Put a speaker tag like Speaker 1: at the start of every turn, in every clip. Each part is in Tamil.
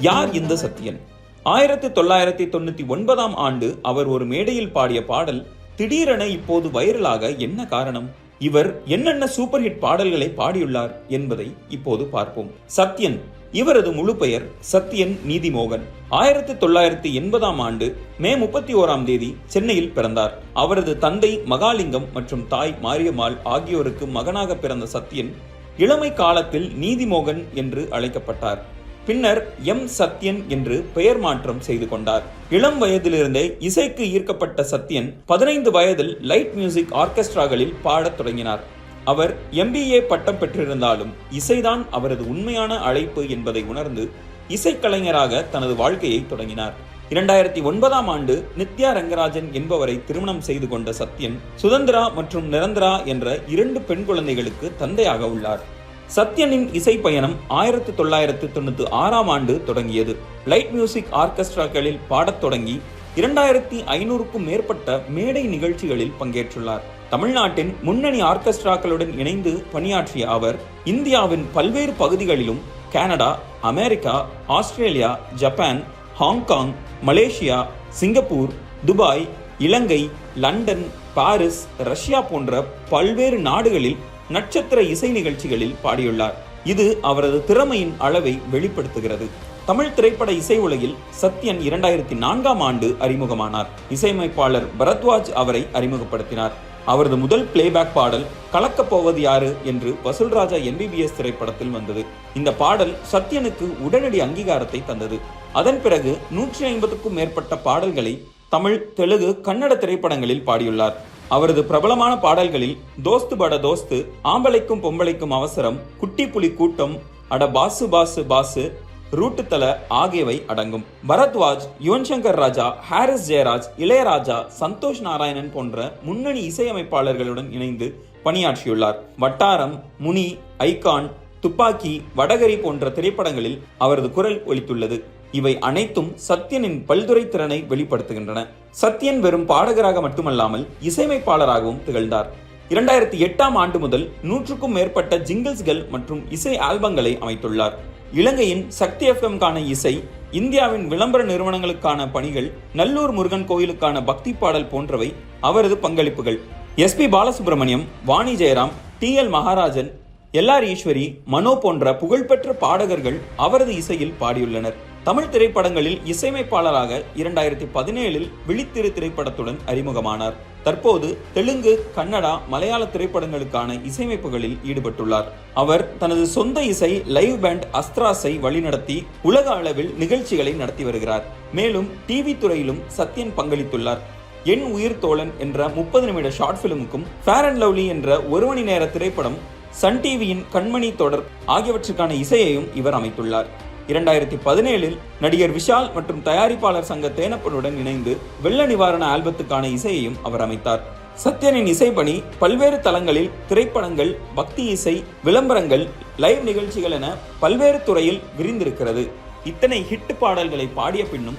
Speaker 1: யார் இந்த சத்யன்? 1999 ஆண்டு அவர் ஒரு மேடையில் பாடிய பாடல் திடீரென இப்போது வைரலாக என்ன காரணம்? இவர் என்னென்ன சூப்பர் ஹிட் பாடல்களை பாடியுள்ளார் என்பதை இப்போது பார்ப்போம். சத்யன், இவரது முழு பெயர் சத்யன் நீதிமோகன். 1980 ஆண்டு மே 31 சென்னையில் பிறந்தார். அவரது தந்தை மகாலிங்கம் மற்றும் தாய் மாரியம்மாள் ஆகியோருக்கு மகனாக பிறந்த சத்யன் இளமை காலத்தில் நீதிமோகன் என்று அழைக்கப்பட்டார். பின்னர் எம் சத்யன் என்று பெயர் மாற்றம் செய்து கொண்டார். இளம் வயதிலிருந்தே இசைக்கு ஈர்க்கப்பட்ட சத்யன் 15 வயதில் லைட் மியூசிக் ஆர்கெஸ்ட்ராக்களில் பாடத் தொடங்கினார். அவர் MBA பட்டம் பெற்றிருந்தாலும் இசைதான் அவரது உண்மையான அழைப்பு என்பதை உணர்ந்து இசைக்கலைஞராக தனது வாழ்க்கையை தொடங்கினார். 2009 ஆண்டு நித்யா ரங்கராஜன் என்பவரை திருமணம் செய்து கொண்ட சத்யன் சுதந்திரா மற்றும் நிரந்தரா என்ற 2 பெண் குழந்தைகளுக்கு தந்தையாக உள்ளார். சத்யனின் இசை பயணம் 1996 ஆண்டு தொடங்கியது. லைட் மியூசிக் ஆர்கெஸ்ட்ராக்களில் பாடத் தொடங்கி 2500க்கும் மேற்பட்ட மேடை நிகழ்ச்சிகளில் பங்கேற்றுள்ளார். தமிழ்நாட்டின் முன்னணி ஆர்கெஸ்ட்ராக்களுடன் இணைந்து பணியாற்றிய அவர் இந்தியாவின் பல்வேறு பகுதிகளிலும் Canada, America, Australia, Japan, Hong Kong, Malaysia, Singapore, Dubai, Ilangai, London, Paris, Russia போன்ற பல்வேறு நாடுகளில் நட்சத்திர இசை நிகழ்ச்சிகளில் பாடியுள்ளார். இது அவரது திறமையின் அளவை வெளிப்படுத்துகிறது. தமிழ் திரைப்பட இசை உலகில் சத்யன் 2004 ஆண்டு அறிமுகமானார். இசையமைப்பாளர் பரத்வாஜ் அவரை அறிமுகப்படுத்தினார். அவரது முதல் பிளேபேக் பாடல் கலக்கப் போவது யாரு என்று வசூல்ராஜா MBBS திரைப்படத்தில் வந்தது. இந்த பாடல் சத்யனுக்கு உடனடி அங்கீகாரத்தை தந்தது. அதன் பிறகு 150க்கும் மேற்பட்ட பாடல்களை தமிழ், தெலுங்கு, கன்னட திரைப்படங்களில் பாடியுள்ளார். அவரது பிரபலமான பாடல்களில் தோஸ்து பட தோஸ்து, ஆம்பளைக்கும் பொம்பளைக்கும் அவசரம், குட்டி புலி கூட்டம், அட பாசு பாசு பாசு, ரூட்டு தல ஆகியவை அடங்கும். பரத்வாஜ், யுவன் சங்கர் ராஜா, ஹாரிஸ் ஜெயராஜ், இளையராஜா, சந்தோஷ் நாராயணன் போன்ற முன்னணி இசையமைப்பாளர்களுடன் இணைந்து பணியாற்றியுள்ளார். வட்டாரம், முனி, ஐகான், துப்பாக்கி, வடகரி போன்ற திரைப்படங்களில் அவரது குரல் ஒலித்துள்ளது. இவை அனைத்தும் சத்யனின் பல்துறை திறனை வெளிப்படுத்துகின்றன. சத்யன் வெறும் பாடகராக மட்டுமல்லாமல் இசையமைப்பாளராகவும் திகழ்ந்தார். 2008 ஆண்டு முதல் 100க்கும் மேற்பட்ட ஜிங்கிள்ஸ்கள் மற்றும் இசை ஆல்பங்களை அமைத்துள்ளார். இலங்கையின் சக்தி FM-க்கான இசை, இந்தியாவின் விளம்பர நிறுவனங்களுக்கான பணிகள், நல்லூர் முருகன் கோயிலுக்கான பக்தி பாடல் போன்றவை அவரது பங்களிப்புகள். SP பாலசுப்ரமணியம், வாணி ஜெயராம், TL மகாராஜன், LR ஈஸ்வரி, மனோ போன்ற புகழ்பெற்ற பாடகர்கள் அவரது இசையில் பாடியுள்ளனர். தமிழ் திரைப்படங்களில் இசையமைப்பாளராக 2017 விழித்திரு திரைப்படத்துடன் அறிமுகமானார். தற்போது தெலுங்கு, கன்னடா, மலையாள திரைப்படங்களுக்கான இசையமைப்புகளில் ஈடுபட்டுள்ளார். அவர் தனது சொந்த இசை லைவ் பேண்ட் அஸ்திராஸை வழிநடத்தி உலக அளவில் நிகழ்ச்சிகளை நடத்தி வருகிறார். மேலும் TV துறையிலும் சத்யன் பங்களித்துள்ளார். என் உயிர் தோழன் என்ற 30 நிமிட ஷார்ட் பிலிமுக்கும், ஃபேர் அண்ட் லவ்லி என்ற 1 மணி நேர திரைப்படம், சன் டிவியின் கண்மணி தொடர் ஆகியவற்றுக்கான இசையையும் இவர் அமைத்துள்ளார். 2017 நடிகர் விஷால் மற்றும் தயாரிப்பாளர் சங்க தேனப்பனுடன் இணைந்து வெள்ள நிவாரண ஆல்பத்துக்கான இசையையும் அவர் அமைத்தார். சத்யனின் இசைப்பணி பல்வேறு தளங்களில் திரைப்படங்கள், பக்தி இசை, விளம்பரங்கள், லைவ் நிகழ்ச்சிகள் என பல்வேறு துறையில் விரிந்திருக்கிறது. இத்தனை ஹிட் பாடல்களை பாடிய பின்னும்,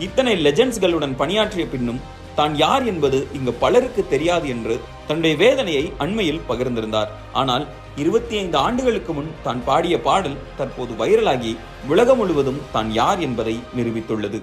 Speaker 1: இத்தனை லெஜெண்ட்ஸ்களுடன் பணியாற்றிய பின்னும் தான் யார் என்பது இங்கு பலருக்கு தெரியாது என்று தன்னுடைய வேதனையை அண்மையில் பகிர்ந்திருந்தார். ஆனால் 25 ஆண்டுகளுக்கு முன் தான் பாடிய பாடல் தற்போது வைரலாகி உலகம் முழுவதும் தான் யார் என்பதை நிரூபித்துள்ளது.